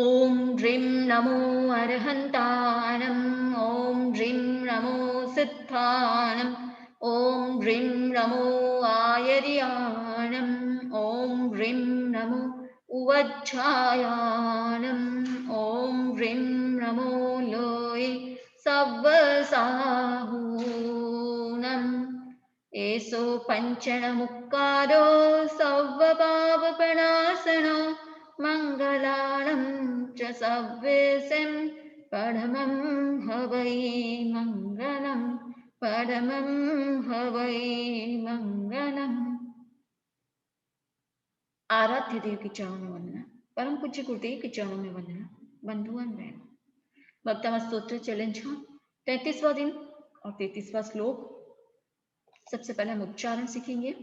ॐ ह्रीं नमो अर्हन्ताणम् ॐ ह्रीं नमो सिद्धाणम् ॐ ह्रीं नमो आयर्याणम् ॐ ह्रीं नमो उवज्झायाणम् ॐ ह्रीं नमो लोये सव्वसाहूनम् एषो पञ्चणमुक्कारो सव्वपापप्रणाशनो मङ्गलानं च सव्येशं परमं हवै मङ्गलं परमं हवै मङ्गलम्। आराध्य देव के चरणों में वंदना, परम पूज्य गुरुदेव के चरणों में वंदना। बंधुअन बहन, भक्तम स्तोत्र चैलेंज 33वां दिन और 33वां श्लोक। सबसे पहले हम उच्चारण सीखेंगे।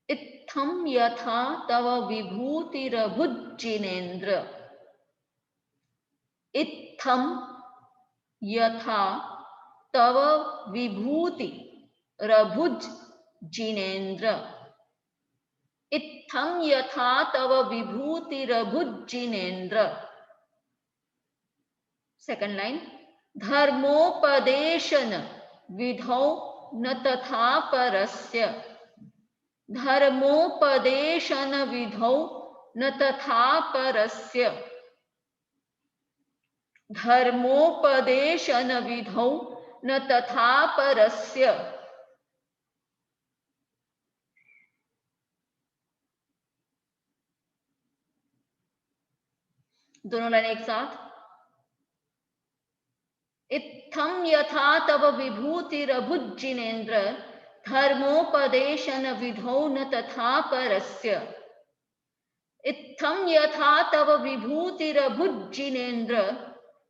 इत्थं यथा तव विभूतिरभुज्जिनेन्द्र। इत्थं यथा तव विभूतिरभुज्जिनेन्द्र। इत्थं यथा तव विभूतिरभुज्जिनेन्द्र। सेकंड लाइन, धर्मोपदेशन विधौ न तथा परस्य। धर्मोपदेशन विधौ न तथा परस्य। धर्मोपदेशन विधौ न तथा परस्य। दोनों लाइन एक साथ। इत्थं यथा तव विभूतिरभुज्जिनेन्द्र धर्मोपदेशन विधौ न तथा परस्य। इत्थं यथा तव विभूतिरभुज्जिनेन्द्र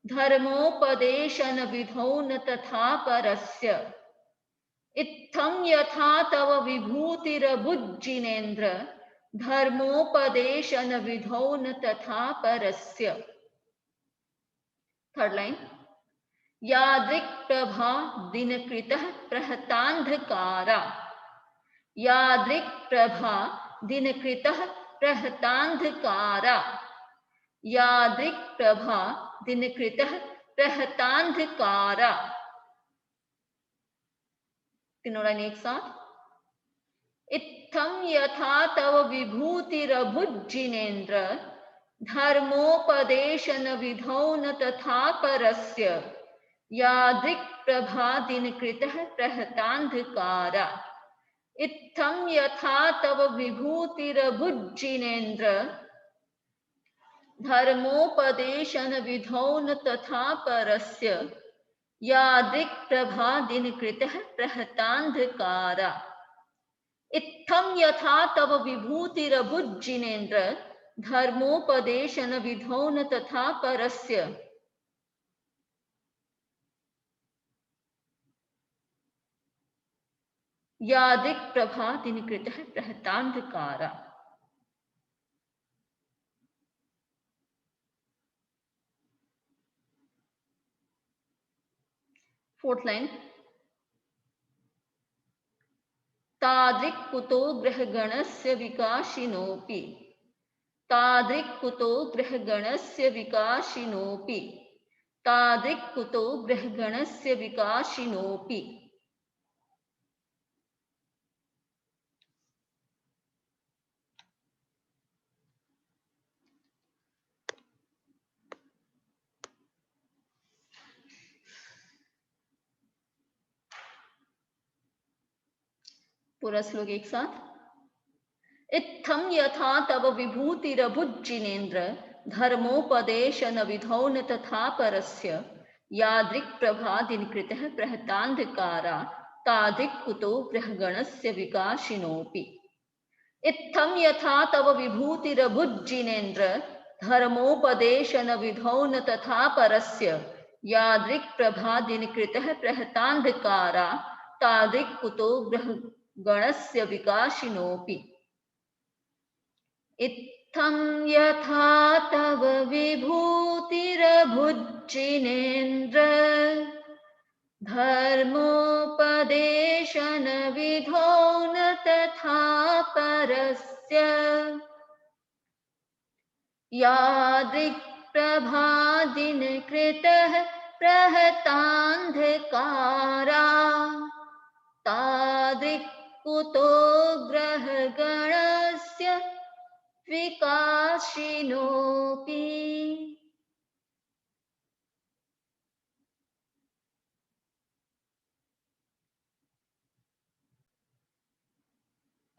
धर्मोपदेशन विधौ न तथा परस्य। इत्थं यथा तव विभूतिरभुज्जिनेन्द्र धर्मोपदेशन विधौ न तथा परस्य। थर्ड लाइन, यादृक्प्रभा दिनकृतः प्रहतान्धकारा। यादृक्प्रभा दिनकृतः प्रहतान्धकारा। यादृक्प्रभा दिनकृतः प्रहतान्धकारा। तीनों लाइन एक साथ। इत्थं यथा तव विभूतिरभुज्जिनेन्द्र धर्मोपदेशन विधौ न तथा परस्य। यादृक्प्रभा दिनकृतः प्रहतान्धकारा। इत्थं यथा तव विभूतिरभुज्जिनेन्द्र धर्मोपदेशन विधौ न तथा परस्य। यादृक्प्रभा दिनकृतः प्रहतान्धकारा। इत्थं यथा तव विभूतिरभुज्जिनेन्द्र धर्मोपदेशन विधौ न तथा परस्य। यादृक्प्रभा दिनकृतः प्रहतान्धकारा। फोर्थ लाइन, तादृक्कुतो ग्रहगणस्य विकाशिनोऽपि। तादृक्कुतो ग्रहगणस्य विकाशिनोऽपि। तादृक्कुतो ग्रहगणस्य विकाशिनोऽपि। पूरा श्लोक एक साथ। इत्थं यथा तव विभूतिरभुज्जिनेन्द्र धर्मोपदेशन विधौ न तथा परस्य। यादृक्प्रभा दिनकृतः प्रहतान्धकारा। तादृक्कुतो ग्रहगणस्य विकाशिनोऽपि। इत्थं यथा तव विभूतिरभुज्जिनेन्द्र धर्मोपदेशन विधौ न तथा परस्य। यादृक्प्रभा दिनकृतः प्रहतान्धकारा। तादृक्कुतो ग्रहगणस्य विकाशिनोऽपि। इत्थं यथा तव विभूतिरभुज्जिनेन्द्र धर्मोपदेशन विधौ न तथा परस्य। गणस्य यादृक् प्रभादिनकृतः प्रहतान्धकारा तादृक् कुतो ग्रहगणस्य विकाशिनोऽपि।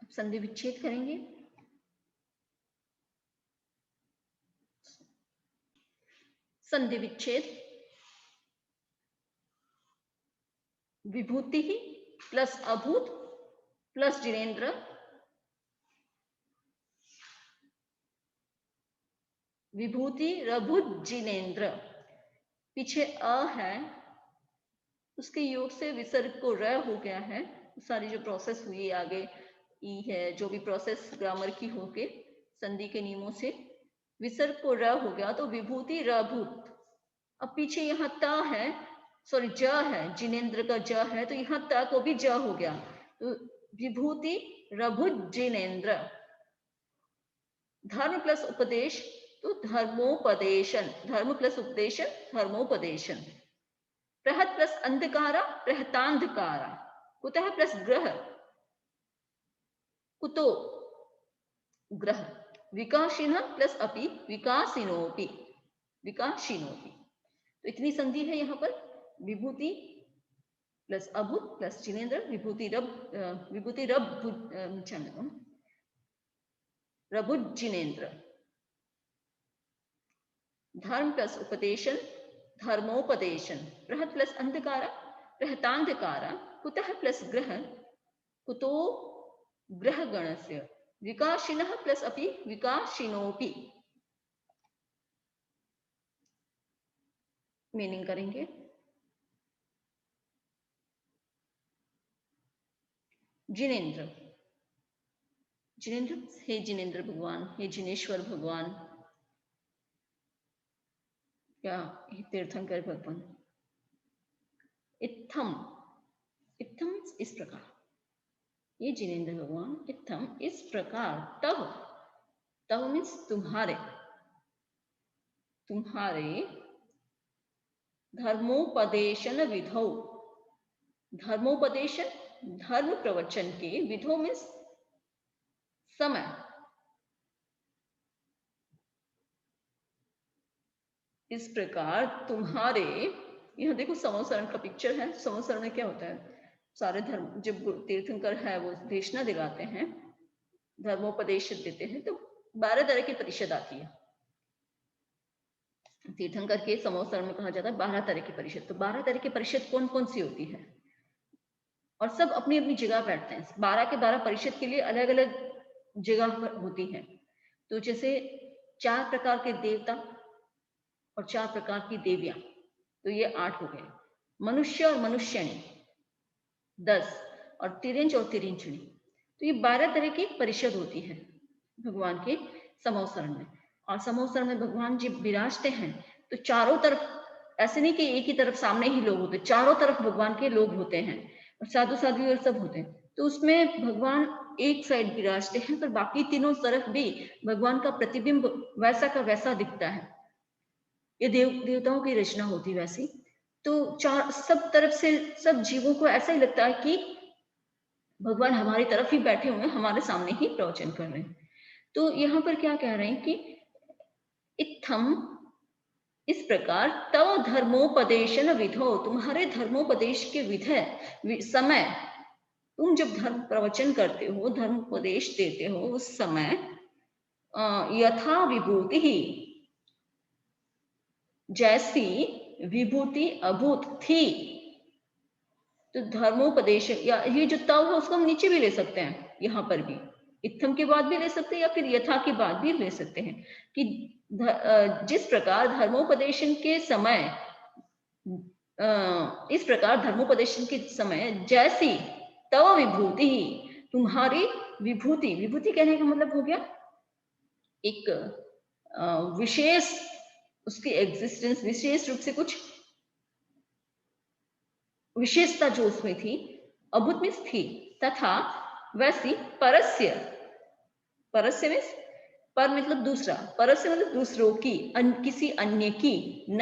अब संधि विच्छेद करेंगे। संधि विच्छेद विभूति ही प्लस अभूत प्लस जिनेन्द्र विभूति रभुत जिनेन्द्र। पीछे अ है उसके योग से विसर्ग को र हो गया है। सारी जो प्रोसेस हुई आगे ई है, जो भी प्रोसेस ग्रामर की होके संधि के नियमों से विसर्ग को र हो गया तो विभूति रभूत। अब पीछे यहाँ त है, सॉरी ज है, जिनेन्द्र का ज है तो यहाँ त को भी ज हो गया तो विभूति रभुत जिनेन्द्र। धर्म प्लस उपदेश तो धर्मोपदेशन, धर्म प्लस उपदेशन धर्मोपदेशन। प्रहत प्लस अंधकारा प्रहतांधकारा। कुतः प्लस ग्रह कुतो ग्रह। विकाशिनः प्लस अपि विकासिनोपि विकाशिनोपि। तो इतनी संधि है यहाँ पर। विभूति प्लस अभूत प्लस जिनेन्द्र विभूति रब रभुत जिनेन्द्र। धर्म प्लस उपदेशन धर्मोपदेशन। प्रहत प्लस अंधकारा प्रहतांधकारा। कुतः प्लस ग्रह कुतो ग्रह गणस्य। विकाशिनः प्लस अपि विकाशिनोपि। मीनिंग करेंगे। जिनेन्द्र, जिनेन्द्र हे जिनेन्द्र भगवान, हे जिनेश्वर भगवान या तीर्थंकर भगवान। इत्थम, इत्थम इस प्रकार, ये जिनेन्द्र भगवान इत्थम इस प्रकार। तब, तब मीन्स तुम्हारे, तुम्हारे धर्मोपदेशन विधौ। धर्मोपदेशन धर्म प्रवचन के विधौ मीन्स समय। इस प्रकार तुम्हारे, यहाँ देखो समोसरण का पिक्चर है। समोसरण में क्या होता है, सारे धर्म जब तीर्थंकर है वो देशना दिलाते हैं, धर्मोपदेश देते हैं तो 12 तरह की परिषद आती है। तीर्थंकर के समोसरण में कहा जाता है 12 तरह की परिषद। तो 12 तरह की परिषद कौन कौन सी होती है और सब अपनी अपनी जगह बैठते हैं। 12 के 12 परिषद के लिए अलग अलग जगह पर होती है। तो जैसे 4 प्रकार के देवता और 4 प्रकार की देवियां, तो ये 8 हो गए। मनुष्य और मनुष्यणी 10 और तिरंज और तिरिंचणी। तो ये 12 तरह की परिषद होती है भगवान के समोसरण में। और समोसरण में भगवान जी विराजते हैं तो चारों तरफ, ऐसे नहीं कि एक ही तरफ सामने ही लोग होते, चारों तरफ भगवान के लोग होते हैं और साधु साधु और सब होते हैं। तो उसमें भगवान एक साइड विराजते हैं पर बाकी तीनों तरफ भी भगवान का प्रतिबिंब वैसा का वैसा दिखता है। ये देवताओं की रचना होती वैसी। तो चार सब तरफ से सब जीवों को ऐसा ही लगता है कि भगवान हमारी तरफ ही बैठे हुए हैं, हमारे सामने ही प्रवचन कर रहे हैं। तो यहाँ पर क्या कह रहे हैं कि इत्थम इस प्रकार तव धर्मोपदेशन विधो, तुम्हारे धर्मोपदेश के विधय समय, तुम जब धर्म प्रवचन करते हो, धर्म उपदेश देते हो उस समय यथा विभूति ही, जैसी विभूति अभूत थी। तो धर्मोपदेश या ये जो तव है उसको हम नीचे भी ले सकते हैं, यहाँ पर भी इत्थम के बाद भी ले सकते हैं या फिर यथा के बाद भी ले सकते हैं कि जिस प्रकार धर्मोपदेशन के समय, इस प्रकार धर्मोपदेशन के समय जैसी तव विभूति ही, तुम्हारी विभूति, विभूति कहने का मतलब हो गया एक विशेष, उसकी एग्जिस्टेंस विशेष रूप से कुछ विशेषता जो उसमें थी, अभूत मीन्स थी, तथा वैसी परस्य, परस्य मीन्स पर मतलब दूसरा, परस्य मतलब दूसरों की, किसी अन्य की, न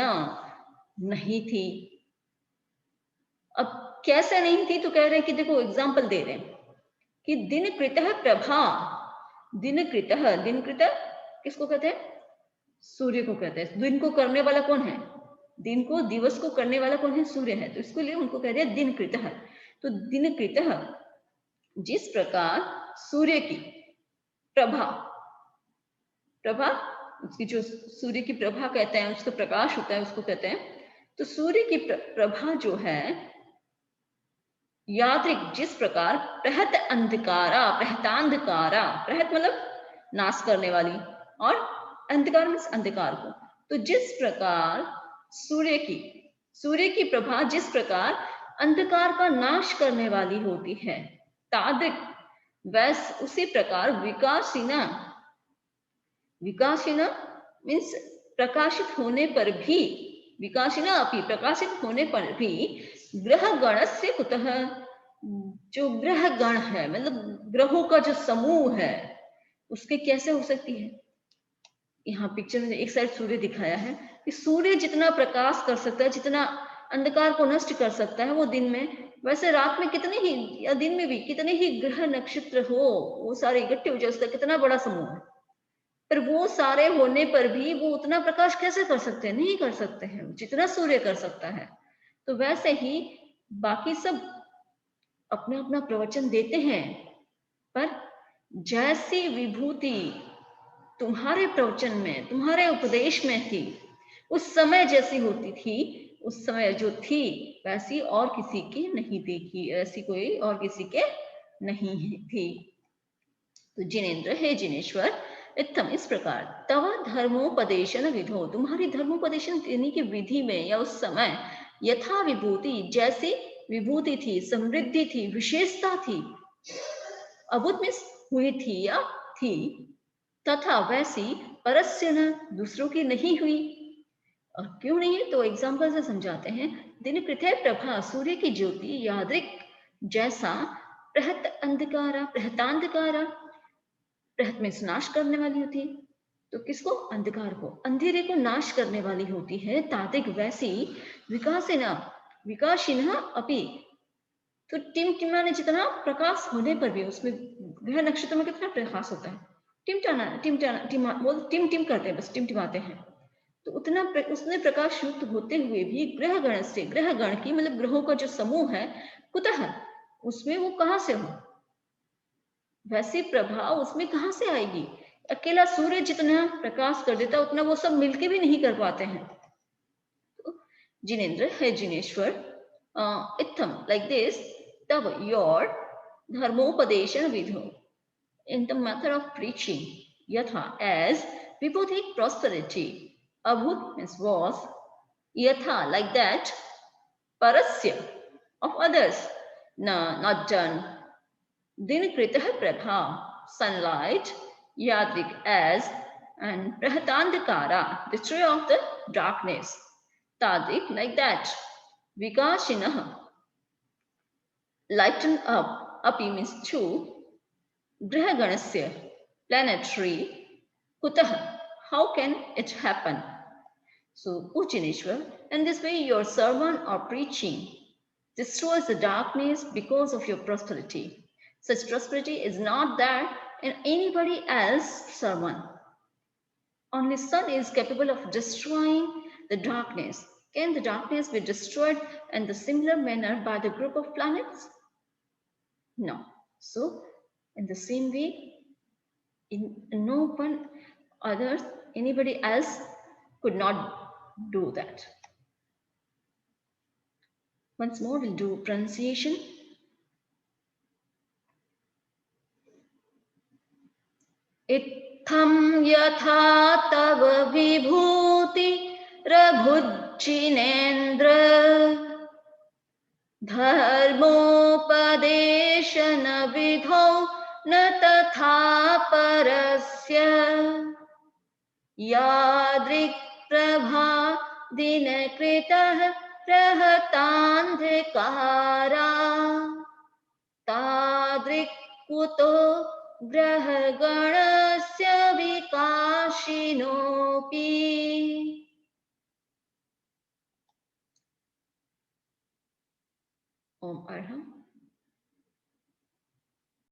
नहीं थी। अब कैसे नहीं थी, तो कह रहे हैं कि देखो एग्जाम्पल दे रहे हैं कि दिनकृतः प्रभा, दिनकृतः, दिनकृतः किसको कहते हैं? सूर्य को कहते हैं। दिन को करने वाला कौन है? दिन को, दिवस को करने वाला कौन है? सूर्य है। तो इसको लिए उनको कहते हैं दिनकृतः। तो दिनकृतः जिस प्रकार सूर्य की प्रभा, प्रभा उसकी जो सूर्य की प्रभा कहते हैं, उसका प्रकाश होता है, उसको कहते हैं। तो सूर्य की प्रभा जो है यादृक, जिस प्रकार प्रहत अंधकारा, प्रहतांधकारा, प्रहत मतलब नाश करने वाली, और अंधकार मीन्स अंधकार को। तो जिस प्रकार सूर्य की प्रभा जिस प्रकार अंधकार का नाश करने वाली होती है, तादृक वैस उसी प्रकार विकासिना, विकासिना मीन्स प्रकाशित होने पर भी, विकासिना अपि प्रकाशित होने पर भी, ग्रह गणस्य कुतः, जो ग्रह गण है मतलब ग्रहों का जो समूह है, उसके कैसे हो सकती है? यहाँ पिक्चर में एक साइड सूर्य दिखाया है कि सूर्य जितना प्रकाश कर सकता है, जितना अंधकार को नष्ट कर सकता है वो दिन में, वैसे रात में कितने ही, या दिन में भी कितने ही ग्रह नक्षत्र हो, वो सारे इकट्ठे हो जाए, उसका कितना बड़ा समूह है, पर वो सारे होने पर भी वो उतना प्रकाश कैसे कर सकते हैं? नहीं कर सकते हैं, जितना सूर्य कर सकता है। तो वैसे ही बाकी सब अपना अपना प्रवचन देते हैं, पर जैसी विभूति तुम्हारे प्रवचन में, तुम्हारे उपदेश में थी, उस समय जैसी होती थी, उस समय जो थी वैसी और किसी की नहीं देखी, ऐसी कोई और किसी के नहीं थी। तो जिनेन्द्र, हे जिनेश्वर, इत्थम इस प्रकार, तव धर्मोपदेशन विधो, तुम्हारी धर्मोपदेशन देने की विधि में या उस समय, यथा विभूति जैसी विभूति थी, समृद्धि थी, विशेषता थी, अभूत में हुई थी या थी, तथा वैसी परस्य न, दूसरों की नहीं हुई। और क्यों नहीं है? तो एग्जाम्पल से समझाते हैं। दिन पृथ्वी प्रभा, सूर्य की ज्योति, यादृक जैसा, प्रहत अंधकारा, प्रहतांधकारा, प्रहत में नाश करने वाली होती है, तो किसको? अंधकार को, अंधेरे को नाश करने वाली होती है। तादिक वैसी, विकासिना, विकासिना अपि, तो टिमटिमाने, जितना प्रकाश होने पर भी, उसमें ग्रह नक्षत्र में कितना प्रकाश होता है, टिमटाना, टिमटाना, वो टिम टिम करते हैं, बस टिमटिमाते हैं, तो उतना उसने प्रकाश युक्त होते हुए भी ग्रह गण से, ग्रह गण की मतलब ग्रहों का जो समूह है, कुतः उसमें वो कहां से हो, वैसी प्रभा उसमें कहां से आएगी? अकेला सूर्य जितना प्रकाश कर देता उतना वो सब मिलके भी नहीं कर पाते हैं। तो जिनेन्द्र, है जिनेश्वर, इत्थम लाइक दिस, तब योर धर्मोपदेशन विधो, in the method of preaching, yatha as vibhuti prosperity, abhut means was, yatha like that, parasya of others, na not done, dinakritah prabha sunlight, yadrik as, and prahatandakara destroyer of the darkness, tadik like that, vikashinah lighten up, api means to, Grahaganasya, planetary, kutah, how can it happen? So, Ujineshwar, in this way your sermon or preaching destroys the darkness because of your prosperity. Such prosperity is not there in anybody else's sermon. Only sun is capable of destroying the darkness. Can the darkness be destroyed in the similar manner by the group of planets? No. So, in the same way, no one others, anybody else could not do that. Once more, we'll do pronunciation. Itham yatha tav vibhuti rabhujinendra dharmopadeshana vidho na tatha parasya यादृक् Prabha दिनकृतः प्रहतान्धकारा तादृक् कुतो ग्रहगण उदासीनोऽपि ओम अरहम।